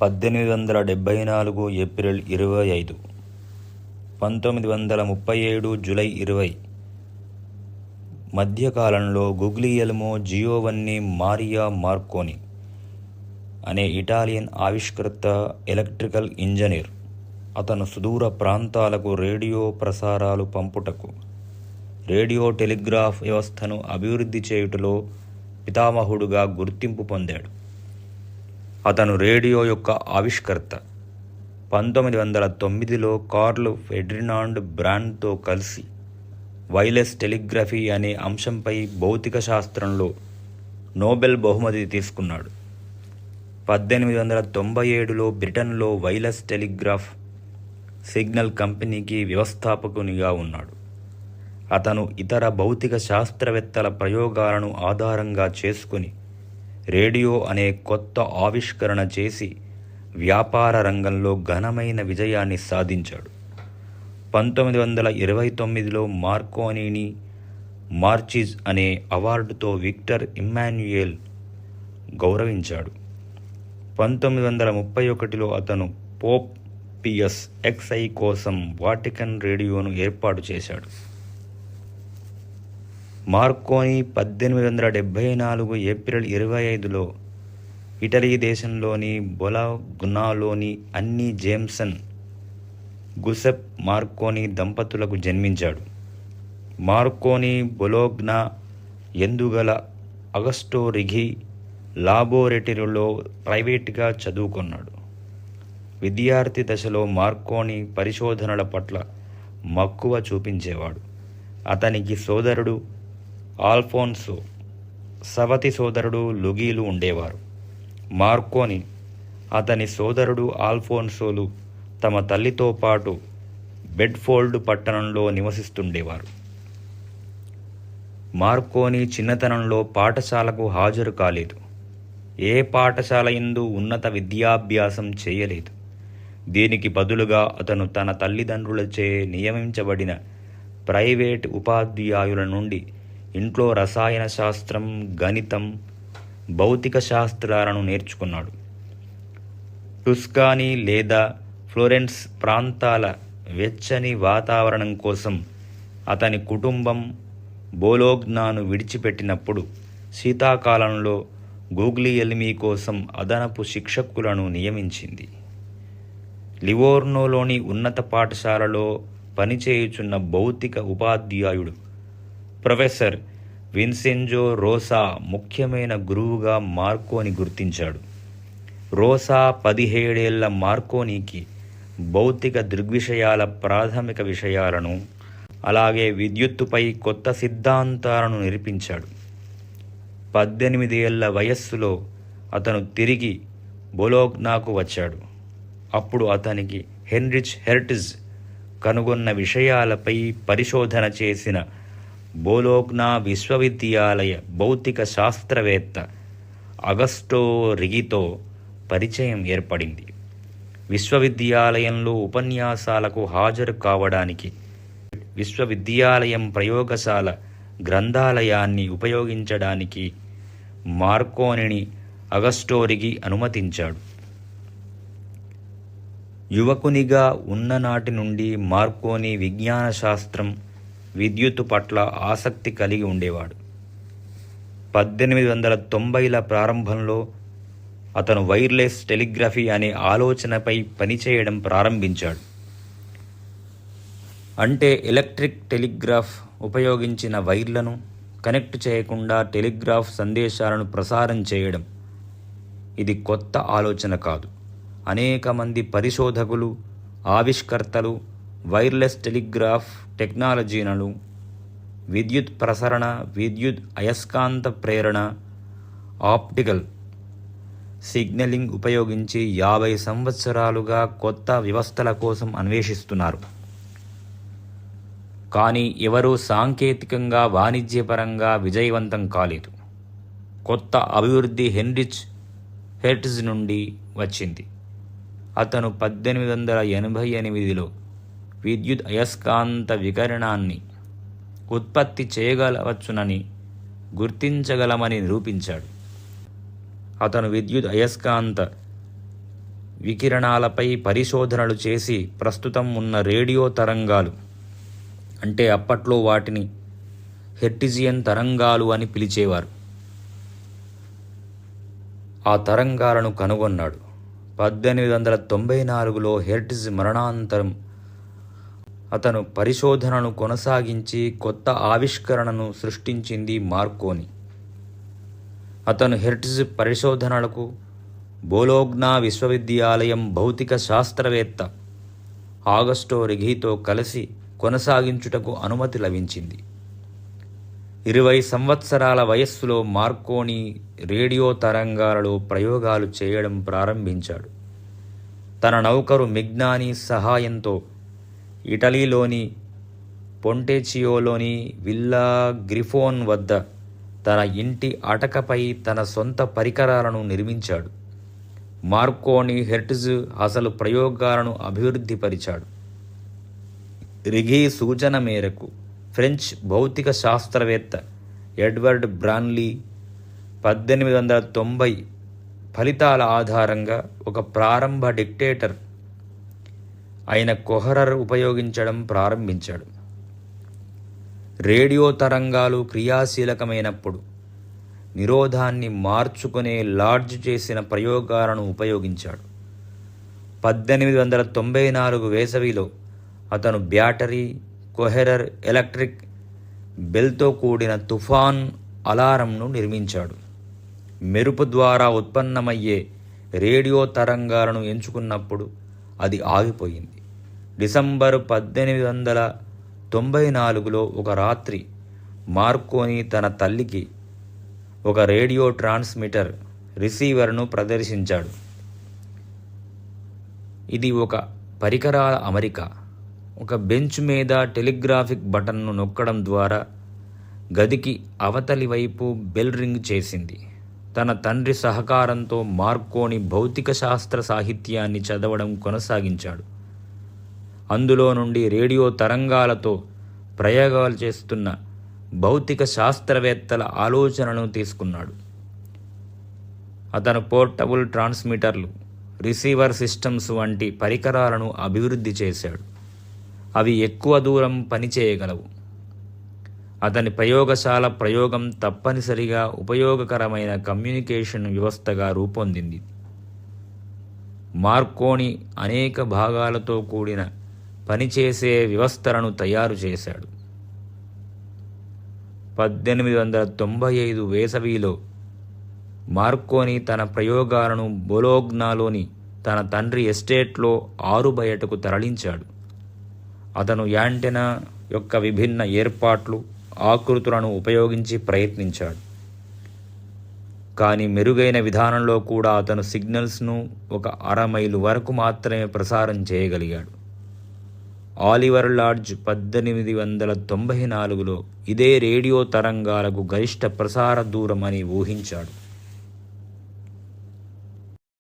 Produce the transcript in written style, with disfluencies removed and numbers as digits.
1874 April 25, 1937 July 20 మధ్యకాలంలో Guglielmo Giovanni Maria Marconi అనే Italian ఆవిష్కర్త, ఎలక్ట్రికల్ ఇంజనీర్. అతను సుదూర ప్రాంతాలకు రేడియో ప్రసారాలు పంపుటకు రేడియో టెలిగ్రాఫ్ వ్యవస్థను అభివృద్ధి చేయుటలో పితామహుడుగా గుర్తింపు పొందాడు. అతను రేడియో యొక్క ఆవిష్కర్త. 1909లో కార్ల్ ఫెర్డినాండ్ బ్రాండ్తో కలిసి వైర్లెస్ టెలిగ్రఫీ అనే అంశంపై భౌతిక శాస్త్రంలో నోబెల్ బహుమతి తీసుకున్నాడు. 1897లో బ్రిటన్లో వైర్లెస్ టెలిగ్రాఫ్ సిగ్నల్ కంపెనీకి వ్యవస్థాపకునిగా ఉన్నాడు. అతను ఇతర భౌతిక శాస్త్రవేత్తల ప్రయోగాలను ఆధారంగా చేసుకుని రేడియో అనే కొత్త ఆవిష్కరణ చేసి వ్యాపార రంగంలో ఘనమైన విజయాన్ని సాధించాడు. 1929లో మార్కోనీని మార్చిజ్ అనే అవార్డుతో విక్టర్ ఇమ్మాన్యుయేల్ గౌరవించాడు. 1931లో అతను పోప్ పియస్ XI కోసం వాటికన్ రేడియోను ఏర్పాటు చేశాడు. మార్కోని 1874 ఏప్రిల్ 25లో ఇటలీ దేశంలోని బొలోగ్నాలోని అన్నీ జేమ్సన్ గుసెప్ మార్కోని దంపతులకు జన్మించాడు. మార్కోని బొలోగ్నా ఎందుగల అగస్టో రిఘి లాబొరేటరీలో ప్రైవేట్గా చదువుకున్నాడు. విద్యార్థి దశలో మార్కోని పరిశోధనల పట్ల మక్కువ చూపించేవాడు. అతనికి సోదరుడు ఆల్ఫోన్సో, సవతి సోదరుడు లుగీలు ఉండేవారు. మార్కోని, అతని సోదరుడు ఆల్ఫోన్సోలు తమ తల్లితో పాటు బెడ్ఫోల్డ్ పట్టణంలో నివసిస్తుండేవారు. మార్కోని చిన్నతనంలో పాఠశాలకు హాజరు కాలేదు. ఏ పాఠశాల యందు ఉన్నత విద్యాభ్యాసం చేయలేదు. దీనికి బదులుగా అతను తన తల్లిదండ్రులచే నియమించబడిన ప్రైవేట్ ఉపాధ్యాయుల నుండి ఇంట్లో రసాయన శాస్త్రం, గణితం, భౌతిక శాస్త్రాలను నేర్చుకున్నాడు. టుస్కానీ లేదా ఫ్లోరెన్స్ ప్రాంతాల వెచ్చని వాతావరణం కోసం అతని కుటుంబం బొలోగ్నాను విడిచిపెట్టినప్పుడు శీతాకాలంలో గుగ్లియెల్మీ కోసం అదనపు శిక్షకులను నియమించింది. లివోర్నోలోని ఉన్నత పాఠశాలలో పనిచేయుచున్న భౌతిక ఉపాధ్యాయుడు ప్రొఫెసర్ విన్సెంజో రోసా ముఖ్యమైన గురువుగా మార్కోని గుర్తించాడు. రోసా 17 ఏళ్ల మార్కోనికి భౌతిక దృగ్విషయాల ప్రాథమిక విషయాలను, అలాగే విద్యుత్తుపై కొత్త సిద్ధాంతాలను నేర్పించాడు. 18 ఏళ్ల వయస్సులో అతను తిరిగి బొలోగ్నాకు వచ్చాడు. అప్పుడు అతనికి హెన్రిచ్ హెర్ట్జ్ కనుగొన్న విషయాలపై పరిశోధన చేసిన బొలోగ్నా విశ్వవిద్యాలయ భౌతిక శాస్త్రవేత్త అగస్టో రిఘితో పరిచయం ఏర్పడింది. విశ్వవిద్యాలయంలో ఉపన్యాసాలకు హాజరు కావడానికి విశ్వవిద్యాలయం ప్రయోగశాల గ్రంథాలయాన్ని ఉపయోగించడానికి మార్కోనిని అగస్టో రిఘి అనుమతించాడు. యువకునిగా ఉన్ననాటి నుండి మార్కోని విజ్ఞాన శాస్త్రం, విద్యుత్తు పట్ల ఆసక్తి కలిగి ఉండేవాడు. 1890ల ప్రారంభంలో అతను వైర్లెస్ టెలిగ్రఫీ అనే ఆలోచనపై పనిచేయడం ప్రారంభించాడు. అంటే ఎలక్ట్రిక్ టెలిగ్రాఫ్ ఉపయోగించిన వైర్లను కనెక్ట్ చేయకుండా టెలిగ్రాఫ్ సందేశాలను ప్రసారం చేయడం. ఇది కొత్త ఆలోచన కాదు. అనేక మంది పరిశోధకులు, ఆవిష్కర్తలు వైర్లెస్ టెలిగ్రాఫ్ టెక్నాలజీలను, విద్యుత్ ప్రసరణ, విద్యుత్ అయస్కాంత ప్రేరణ, ఆప్టికల్ సిగ్నలింగ్ ఉపయోగించి 50 సంవత్సరాలుగా కొత్త వ్యవస్థల కోసం అన్వేషిస్తున్నారు. కానీ ఎవరూ సాంకేతికంగా, వాణిజ్యపరంగా విజయవంతం కాలేదు. కొత్త అభివృద్ధి హెన్రిచ్ హెర్ట్జ్ నుండి వచ్చింది. అతను 1888లో విద్యుత్ అయస్కాంత వికిరణాన్ని ఉత్పత్తి చేయగలవచ్చునని గుర్తించగలమని నిరూపించాడు. అతను విద్యుత్ అయస్కాంత వికిరణాలపై పరిశోధనలు చేసి ప్రస్తుతం ఉన్న రేడియో తరంగాలు, అంటే అప్పట్లో వాటిని హెర్ట్జియన్ తరంగాలు అని పిలిచేవారు, ఆ తరంగాలను కనుగొన్నాడు. 1894లో హెర్ట్జ్ మరణానంతరం అతను పరిశోధనను కొనసాగించి కొత్త ఆవిష్కరణను సృష్టించింది మార్కోని. అతను హెర్ట్జ్ పరిశోధనలకు బోలోగ్నా విశ్వవిద్యాలయం భౌతిక శాస్త్రవేత్త ఆగస్టో రిఘీతో కలిసి కొనసాగించుటకు అనుమతి లభించింది. 20 సంవత్సరాల వయస్సులో మార్కోని రేడియో తరంగాలలో ప్రయోగాలు చేయడం ప్రారంభించాడు. తన నౌకరు మిగ్నాని సహాయంతో ఇటలీలోని పొంటెచియోలోని విల్లా గ్రిఫోన్ వద్ద తన ఇంటి అటకపై తన సొంత పరికరాలను నిర్మించాడు. మార్కోని హెర్ట్జ్ అసలు ప్రయోగాలను అభివృద్ధిపరిచాడు. రిఘీ సూచన మేరకు ఫ్రెంచ్ భౌతిక శాస్త్రవేత్త ఎడ్వర్డ్ బ్రాన్లీ 1890 ఫలితాల ఆధారంగా ఒక ప్రారంభ డిటెక్టర్ అయిన కొహరర్ ఉపయోగించడం ప్రారంభించాడు. రేడియో తరంగాలు క్రియాశీలకమైనప్పుడు నిరోధాన్ని మార్చుకునే లార్జ్ చేసిన ప్రయోగాలను ఉపయోగించాడు. 1894 వేసవిలో అతను బ్యాటరీ, కొహెరర్, ఎలక్ట్రిక్ బెల్తో కూడిన తుఫాన్ అలారంను నిర్మించాడు. మెరుపు ద్వారా ఉత్పన్నమయ్యే రేడియో తరంగాలను ఎంచుకున్నప్పుడు అది ఆగిపోయింది. డిసెంబరు 1894లో ఒక రాత్రి మార్కోని తన తల్లికి ఒక రేడియో ట్రాన్స్మిటర్ రిసీవర్ను ప్రదర్శించాడు. ఇది ఒక పరికరాల అమరిక. ఒక బెంచ్ మీద టెలిగ్రాఫిక్ బటన్ను నొక్కడం ద్వారా గదికి అవతలి వైపు బెల్ రింగ్ చేసింది. తన తండ్రి సహకారంతో మార్కోని భౌతిక శాస్త్ర సాహిత్యాన్ని చదవడం కొనసాగించాడు. అందులో నుండి రేడియో తరంగాలతో ప్రయోగాలు చేస్తున్న భౌతిక శాస్త్రవేత్తల ఆలోచనలను తీసుకున్నాడు. అతను పోర్టబుల్ ట్రాన్స్మిటర్లు, రిసీవర్ సిస్టమ్స్ వంటి పరికరాలను అభివృద్ధి చేశాడు. అవి ఎక్కువ దూరం పనిచేయగలవు. అతని ప్రయోగశాల ప్రయోగం తప్పనిసరిగా ఉపయోగకరమైన కమ్యూనికేషన్ వ్యవస్థగా రూపొందింది. మార్కోని అనేక భాగాలతో కూడిన పనిచేసే వ్యవస్థలను తయారు చేశాడు. 1895 వేసవిలో మార్కోని తన ప్రయోగాలను బొలోగ్నాలోని తన తండ్రి ఎస్టేట్లో ఆరుబయటకు తరలించాడు. అతను యాంటెనా యొక్క విభిన్న ఏర్పాట్లు, ఆకృతులను ఉపయోగించి ప్రయత్నించాడు. కానీ మెరుగైన విధానంలో కూడా అతను సిగ్నల్స్ను 1/2 మైలు వరకు మాత్రమే ప్రసారం చేయగలిగాడు. ఆలివర్ లార్జ్ 1894లో ఇదే రేడియో తరంగాలకు గరిష్ట ప్రసార దూరం అని ఊహించాడు.